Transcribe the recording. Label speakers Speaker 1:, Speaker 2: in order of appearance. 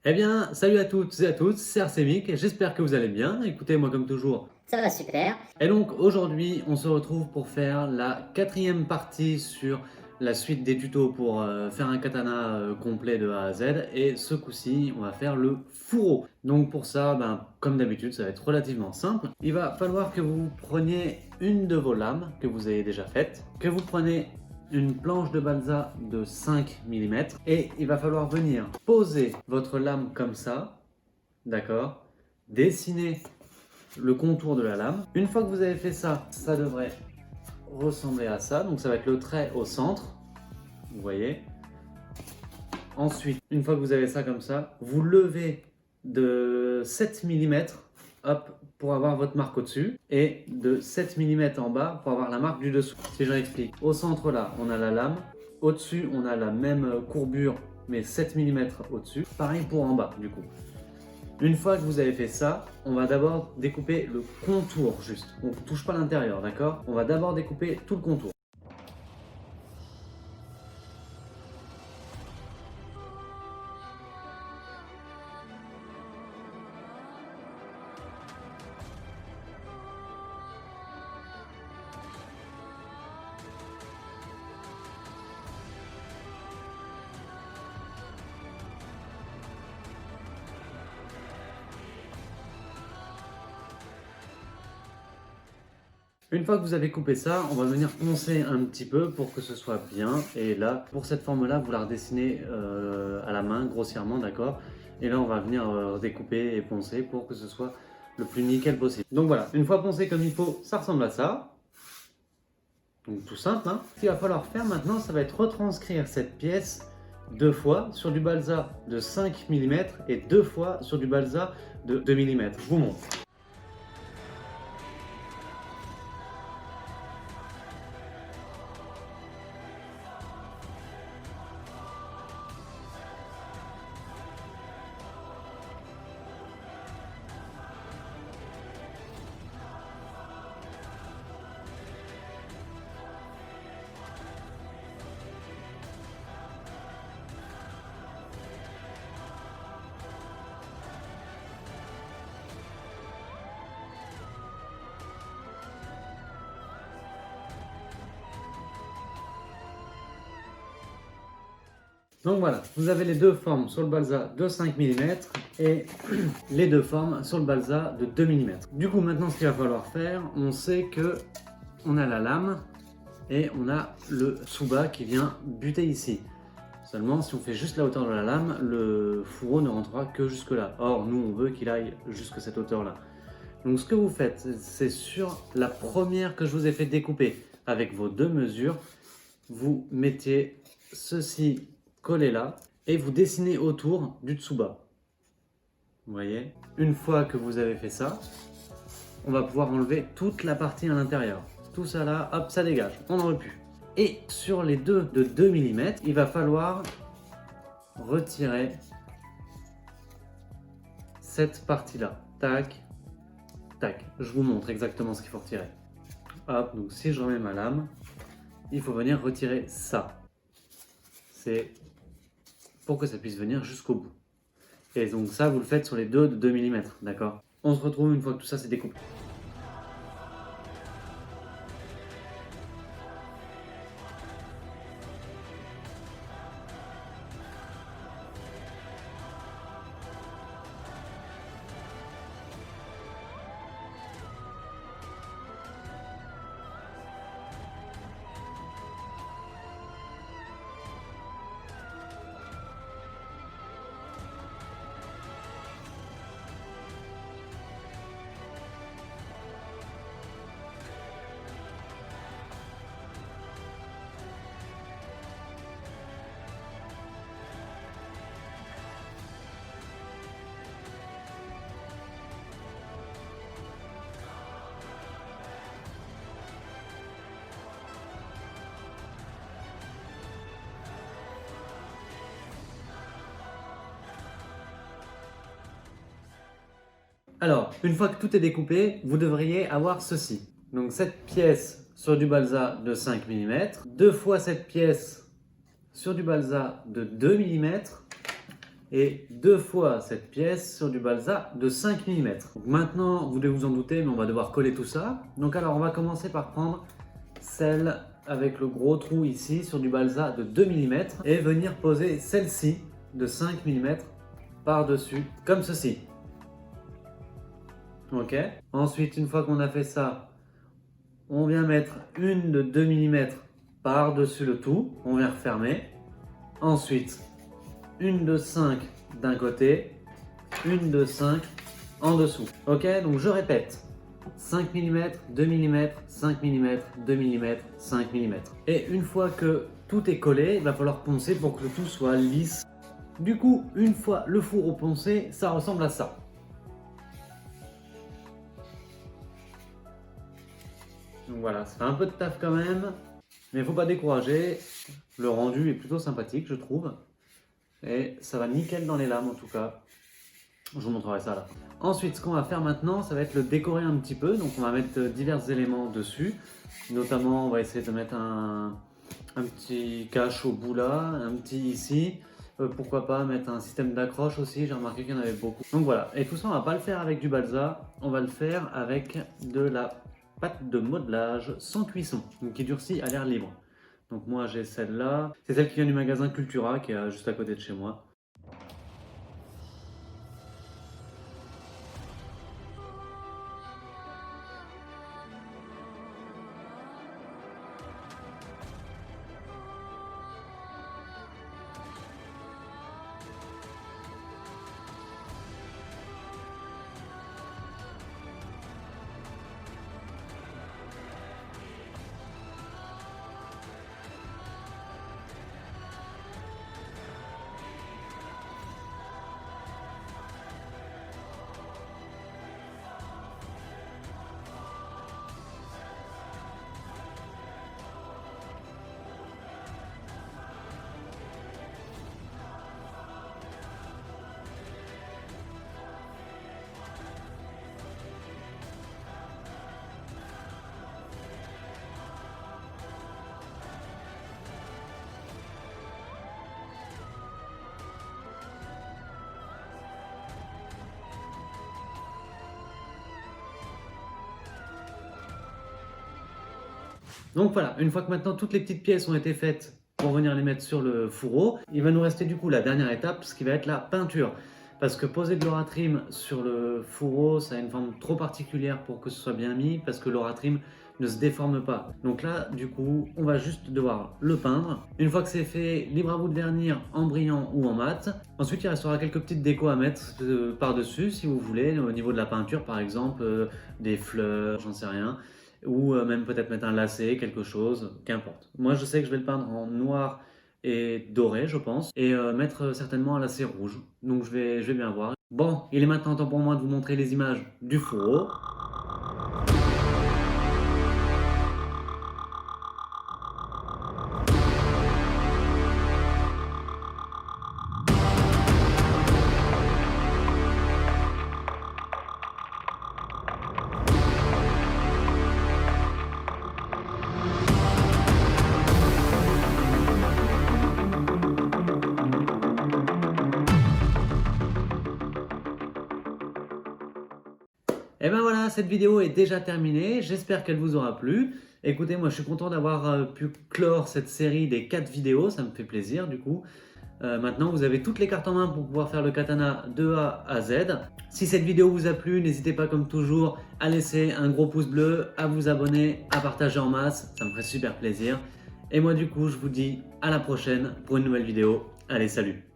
Speaker 1: Eh bien, salut à toutes et à tous, c'est Arsenic et j'espère que vous allez bien. Écoutez, moi comme toujours.
Speaker 2: Ça va super.
Speaker 1: Et donc aujourd'hui, on se retrouve pour faire la quatrième partie sur la suite des tutos pour faire un katana complet de A à Z. Et ce coup-ci, on va faire le fourreau. Donc pour ça, comme d'habitude, ça va être relativement simple. Il va falloir que vous preniez une de vos lames que vous avez déjà faites, que vous prenez une planche de balsa de 5 mm et il va falloir venir poser votre lame comme ça, d'accord? Dessiner le contour de la lame. Une fois que vous avez fait ça, ça devrait ressembler à ça. Donc ça va être le trait au centre, vous voyez. Ensuite, une fois que vous avez ça comme ça, vous levez de 7 mm hop, pour avoir votre marque au-dessus et de 7 mm en bas pour avoir la marque du dessous. Si je réexplique, au centre là, on a la lame. Au-dessus, on a la même courbure mais 7 mm au-dessus. Pareil pour en bas du coup. Une fois que vous avez fait ça, on va d'abord découper le contour juste. On ne touche pas l'intérieur, d'accord? On va d'abord découper tout le contour. Une fois que vous avez coupé ça, on va venir poncer un petit peu pour que ce soit bien. Et là, pour cette forme-là, vous la redessinez à la main, grossièrement, d'accord? Et là, on va venir découper et poncer pour que ce soit le plus nickel possible. Donc voilà, une fois poncé comme il faut, ça ressemble à ça. Donc tout simple, hein. Ce qu'il va falloir faire maintenant, ça va être retranscrire cette pièce deux fois sur du balsa de 5 mm et deux fois sur du balsa de 2 mm. Je vous montre. Donc voilà, vous avez les deux formes sur le balsa de 5 mm et les deux formes sur le balsa de 2 mm. Du coup, maintenant, ce qu'il va falloir faire, on sait que on a la lame et on a le sous-bas qui vient buter ici. Seulement, si on fait juste la hauteur de la lame, le fourreau ne rentrera que jusque là. Or, nous, on veut qu'il aille jusque cette hauteur-là. Donc, ce que vous faites, c'est sur la première que je vous ai fait découper avec vos deux mesures, vous mettez ceci collé là et vous dessinez autour du dessous-bas. Vous voyez? Une fois que vous avez fait ça, on va pouvoir enlever toute la partie à l'intérieur. Tout ça là, hop, ça dégage, on n'en veut plus. Et sur les deux de 2 mm, il va falloir retirer cette partie-là. Tac, tac. Je vous montre exactement ce qu'il faut retirer. Hop, donc si je remets ma lame, il faut venir retirer ça. C'est pour que ça puisse venir jusqu'au bout. Et donc ça, vous le faites sur les deux de 2 mm, d'accord? On se retrouve une fois que tout ça c'est découpé. Alors, une fois que tout est découpé, vous devriez avoir ceci. Donc cette pièce sur du balsa de 5 mm, deux fois cette pièce sur du balsa de 2 mm, et 2 fois cette pièce sur du balsa de 5 mm. Donc maintenant, vous devez vous en douter, mais on va devoir coller tout ça. Donc alors, on va commencer par prendre celle avec le gros trou ici sur du balsa de 2 mm et venir poser celle-ci de 5 mm par-dessus, comme ceci. Ok. Ensuite, une fois qu'on a fait ça, on vient mettre une de 2 mm par-dessus le tout, on vient refermer. Ensuite, une de 5 d'un côté, une de 5 en dessous. Ok, donc je répète, 5 mm, 2 mm, 5 mm, 2 mm, 5 mm. Et une fois que tout est collé, il va falloir poncer pour que le tout soit lisse. Du coup, une fois le fourreau poncé, ça ressemble à ça. Donc voilà, ça fait un peu de taf quand même, mais il ne faut pas décourager. Le rendu est plutôt sympathique, je trouve. Et ça va nickel dans les lames en tout cas. Je vous montrerai ça à la fin. Ensuite, ce qu'on va faire maintenant, ça va être le décorer un petit peu. Donc on va mettre divers éléments dessus. Notamment, on va essayer de mettre un petit cache au bout là, un petit ici. Pourquoi pas mettre un système d'accroche aussi, j'ai remarqué qu'il y en avait beaucoup. Donc voilà, et tout ça on va pas le faire avec du balsa, on va le faire avec de la pâte de modelage sans cuisson, donc qui durcit à l'air libre. Donc moi j'ai celle-là, c'est celle qui vient du magasin Cultura qui est juste à côté de chez moi. Donc voilà, une fois que maintenant toutes les petites pièces ont été faites pour venir les mettre sur le fourreau, il va nous rester du coup la dernière étape, ce qui va être la peinture. Parce que poser de l'Oratrim sur le fourreau, ça a une forme trop particulière pour que ce soit bien mis, parce que l'Oratrim ne se déforme pas. Donc là, du coup, on va juste devoir le peindre. Une fois que c'est fait, libre à vous de vernir en brillant ou en mat. Ensuite, il restera quelques petites décos à mettre par-dessus, si vous voulez, au niveau de la peinture, par exemple, des fleurs, j'en sais rien. Ou même peut-être mettre un lacet, quelque chose, qu'importe. Moi, je sais que je vais le peindre en noir et doré, je pense, et mettre certainement un lacet rouge. Donc je vais bien voir. Bon, il est maintenant temps pour moi de vous montrer les images du fourreau. Et ben voilà, cette vidéo est déjà terminée, j'espère qu'elle vous aura plu. Écoutez, moi je suis content d'avoir pu clore cette série des 4 vidéos, ça me fait plaisir du coup. Maintenant vous avez toutes les cartes en main pour pouvoir faire le katana de A à Z. Si cette vidéo vous a plu, n'hésitez pas comme toujours à laisser un gros pouce bleu, à vous abonner, à partager en masse, ça me ferait super plaisir. Et moi du coup je vous dis à la prochaine pour une nouvelle vidéo. Allez, salut!